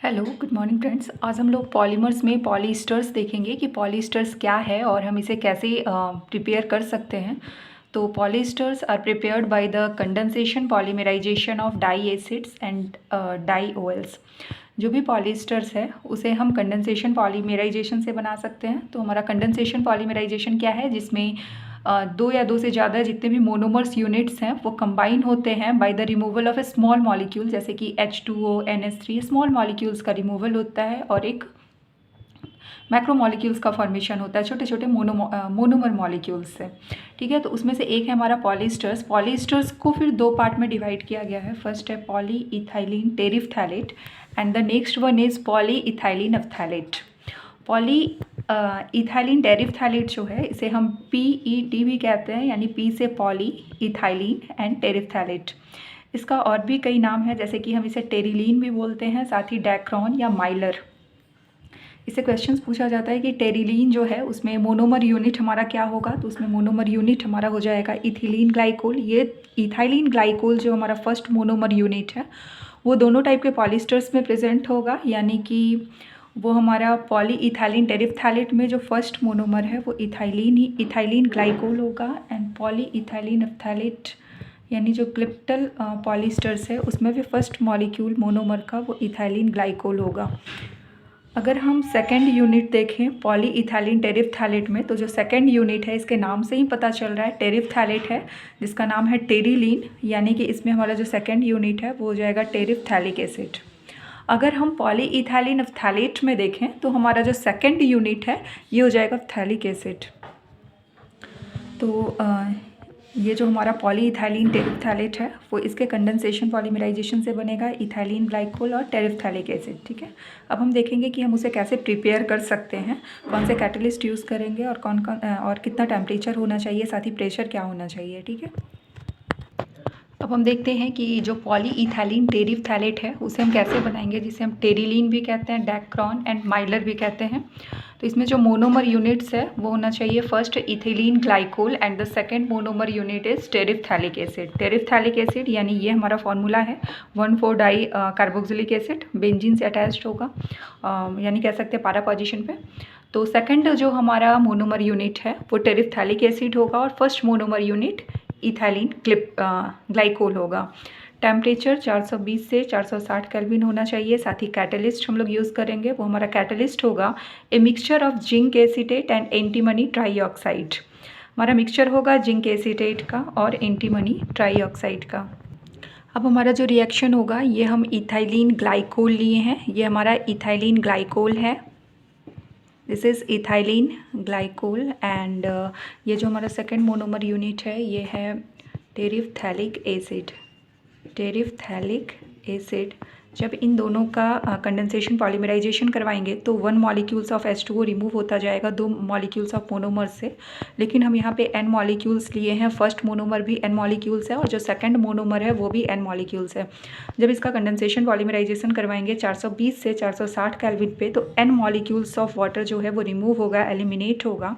Hello, good morning friends. आज हम लोग पॉलीमर्स में पॉलीस्टर्स देखेंगे कि पॉलीस्टर्स क्या है और हम इसे कैसे प्रिपेयर कर सकते हैं। तो polyesters are prepared by the condensation polymerization of diacids and diols. जो भी पॉलीस्टर्स है उसे हम कंडेंसेशन पॉलीमराइजेशन से बना सकते हैं। तो हमारा कंडेंसेशन पॉलीमराइजेशन क्या है, जिसमें दो या दो से ज़्यादा जितने भी मोनोमर्स यूनिट्स हैं वो कंबाइन होते हैं by the removal of A small molecule, जैसे कि H2O NH3 स्मॉल मॉलिक्यूल्स का रिमूवल होता है और एक मैक्रो मॉलिक्यूल्स का फॉर्मेशन होता है छोटे छोटे मोनोमर मॉलिक्यूल्स से। ठीक है, तो उसमें से एक है हमारा पॉलीस्टर्स। पॉलीस्टर्स को फिर दो पार्ट में डिवाइड किया गया है। फर्स्ट है polyethylene terephthalate and the next one is polyethylene naphthalate. Polyethylene terephthalate जो है इसे हम PET भी कहते हैं, यानी P से पॉली इथाइलिन एंड टेरिफ्थैलेट। इसका और भी कई नाम है, जैसे कि हम इसे टेरिलीन भी बोलते हैं, साथ ही डैक्रॉन या माइलर। इससे क्वेश्चंस पूछा जाता है कि टेरिलीन जो है उसमें मोनोमर यूनिट हमारा क्या होगा, तो उसमें मोनोमर यूनिट हमारा हो जाएगा इथिलीन ग्लाइकोल। ये इथाइलिन ग्लाइकोल जो हमारा फर्स्ट मोनोमर यूनिट है वो दोनों टाइप के पॉलीस्टर्स में प्रेजेंट होगा, यानी कि वो हमारा पॉली इथाइलिन टेरिफ्थैलेट में जो फर्स्ट मोनोमर है वो इथाइलिन ग्लाइकोल होगा एंड पॉली इथाइलिन एफ्थैलेट यानी जो क्लिप्टल पॉलीस्टर्स है उसमें भी फर्स्ट मॉलिक्यूल मोनोमर का वो इथाइलिन ग्लाइकोल होगा। अगर हम सेकेंड यूनिट देखें पॉली इथाइलिन टेरिफ्थैलेट में, तो जो सेकेंड यूनिट है इसके नाम से ही पता चल रहा है टेरिफ्थैलेट है, जिसका नाम है टेरिलीन, यानी कि इसमें हमारा जो सेकेंड यूनिट है वो हो जाएगा टेरिफ्थैलिक एसिड। अगर हम पॉली इथाइलिन एफ्थैलेट में देखें तो हमारा जो सेकेंड यूनिट है ये हो जाएगा एफ्थैलिक एसिड। तो ये जो हमारा पॉली इथाइलिन टेरिफ्थैलेट है वो इसके कंडेंसेशन पॉलीमराइजेशन से बनेगा इथाइलिन ग्लाइकोल और टेरिफ्थैलिक एसिड। ठीक है, अब हम देखेंगे कि हम उसे कैसे प्रिपेयर कर सकते हैं, कौन से कैटलिस्ट यूज़ करेंगे और कौन कौन और कितना टेम्परेचर होना चाहिए, साथ ही प्रेशर क्या होना चाहिए। ठीक है, अब हम देखते हैं कि जो पॉली इथाइलिन टेरिफ्थैलेट है उसे हम कैसे बनाएंगे, जिसे हम टेरिलीन भी कहते हैं, डैक्रॉन एंड माइलर भी कहते हैं। तो इसमें जो मोनोमर यूनिट्स है वो होना चाहिए first ethylene glycol and the second monomer unit is terephthalic acid. Terephthalic acid यानी ये हमारा फॉर्मूला है 1,4-डाई कार्बोक्सिलिक एसिड, बेंजीन से अटैच्ड होगा, यानी कह सकते हैं पारा पोजीशन पे। तो सेकंड जो हमारा मोनोमर यूनिट है वो टेरिफ्थैलिक एसिड होगा और first monomer unit ethylene glycol होगा। टेम्परेचर 420 से 460 केल्विन होना चाहिए। साथ ही कैटलिस्ट हम लोग यूज़ करेंगे, वो हमारा कैटलिस्ट होगा a mixture of zinc acetate and antimony trioxide. हमारा मिक्सचर होगा जिंक एसीटेट का और एंटीमनी ट्राईऑक्साइड का। अब हमारा जो रिएक्शन होगा ये हम इथाइलिन ग्लाइकोल लिए हैं, ये हमारा इथाइलिन ग्लाइकोल है, this is ethylene glycol and ये जो हमारा सेकेंड मोनोमर यूनिट है ये है टेरिफ्थैलिक एसिड। टेरिफ्थैलिक एसिड जब इन दोनों का कंडेंसेशन पॉलीमराइजेशन करवाएंगे तो 1 मॉलिक्यूल्स ऑफ H2O रिमूव होता जाएगा 2 मॉलिक्यूल्स ऑफ मोनोमर से, लेकिन हम यहाँ पे N मॉलिक्यूल्स लिए हैं, फर्स्ट मोनोमर भी N मॉलिक्यूल्स है और जो सेकंड मोनोमर है वो भी N मॉलिक्यूल्स है। जब इसका कंडेंसेशन पॉलीमराइजेशन करवाएंगे 420 से 460 केल्विन पे, तो N मॉलिक्यूल्स ऑफ वाटर जो है वो रिमूव होगा, एलिमिनेट होगा,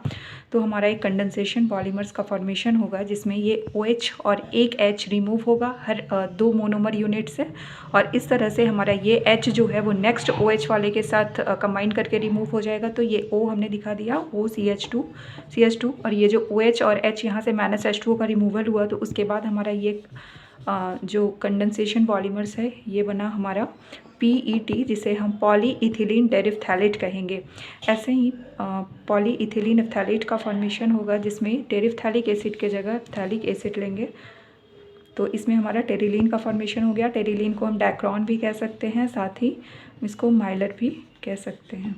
तो हमारा एक कंडेंसेशन पॉलीमर्स का फॉर्मेशन होगा जिसमें ये OH और एक H रिमूव होगा हर 2 मोनोमर यूनिट से, और इस तरह से हमारा ये H जो है वो नेक्स्ट OH वाले के साथ कंबाइन करके रिमूव हो जाएगा। तो ये O हमने दिखा दिया, OCH2 और ये जो OH और H यहाँ से -H2O का रिमूवल हुआ, तो उसके बाद हमारा ये जो कंडेंसेशन पॉलीमर्स है ये बना हमारा PET, जिसे हम पॉली इथिलीन टेरिफ्थैलेट कहेंगे। ऐसे ही पॉली इथिलीन एफ्थैलेट का फॉर्मेशन होगा जिसमें टेरिफ्थैलिक एसिड के जगह एफ्थैलिक एसिड लेंगे, तो इसमें हमारा टेरिलीन का फॉर्मेशन हो गया। टेरिलीन को हम डैक्रॉन भी कह सकते हैं, साथ ही इसको माइलर भी कह सकते हैं।